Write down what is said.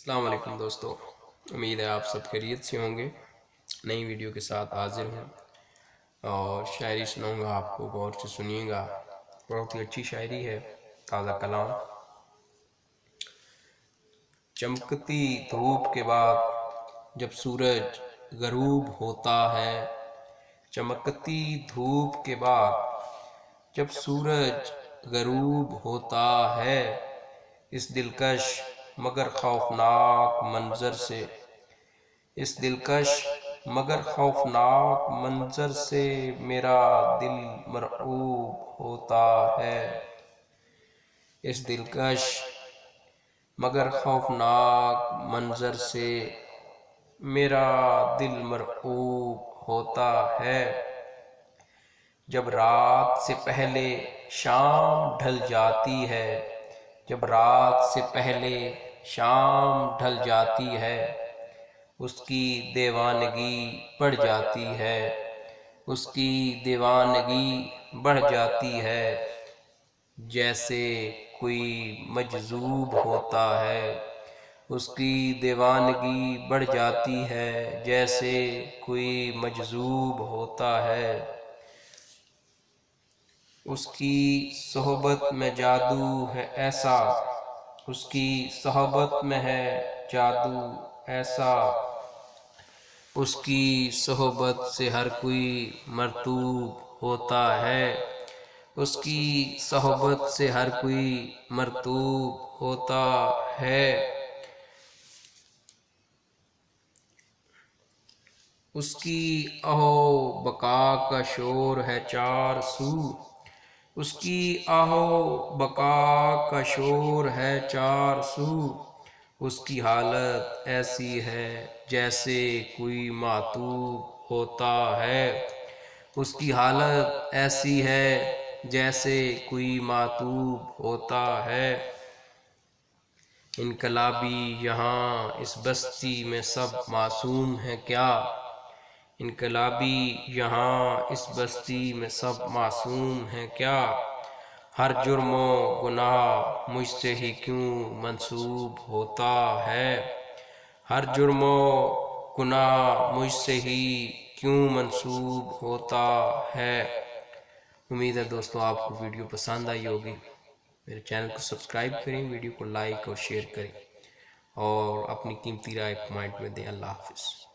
السلام علیکم دوستو، امید ہے آپ سب خیریت سے ہوں گے۔ نئی ویڈیو کے ساتھ حاضر ہوں اور شاعری سناؤں گا، آپ کو غور سے سنیے گا۔ بہت ہی اچھی شاعری ہے، تازہ کلام۔ چمکتی دھوپ کے بعد جب سورج غروب ہوتا ہے، چمکتی دھوپ کے بعد جب سورج غروب ہوتا ہے، اس دلکش مگر خوفناک منظر سے، اس دلکش مگر خوفناک منظر سے میرا دل مرعوب ہوتا ہے، اس دلکش مگر خوفناک منظر سے میرا دل مرعوب ہوتا ہے۔ جب رات سے پہلے شام ڈھل جاتی ہے، جب رات سے پہلے شام ڈھل جاتی ہے، اس کی دیوانگی بڑھ جاتی ہے، اس کی دیوانگی بڑھ جاتی ہے، جیسے کوئی مجذوب ہوتا ہے، اس کی دیوانگی بڑھ جاتی ہے، جیسے کوئی مجذوب ہوتا ہے۔ اس کی صحبت میں جادو ہے ایسا، اس کی صحبت میں ہے جادو ایسا، اس کی صحبت سے ہر کوئی مرطوب ہوتا ہے، اس کی صحبت سے ہر کوئی مرطوب ہوتا ہے۔ اس کی آہو بقا کا شور ہے چار سو، اس کی آہو بقا کا شور ہے چار سو، اس کی حالت ایسی ہے جیسے کوئی معتوب ہوتا ہے، اس کی حالت ایسی ہے جیسے کوئی معتوب ہوتا ہے۔ انقلابی یہاں اس بستی میں سب معصوم ہیں کیا، انقلابی یہاں اس بستی میں سب معصوم ہیں کیا، ہر جرم و گناہ مجھ سے ہی کیوں منسوب ہوتا ہے، ہر جرم و گناہ مجھ سے ہی کیوں منسوب ہوتا ہے۔ امید ہے دوستو آپ کو ویڈیو پسند آئی ہوگی۔ میرے چینل کو سبسکرائب کریں، ویڈیو کو لائک اور شیئر کریں اور اپنی قیمتی رائے کمنٹ میں دیں۔ اللہ حافظ۔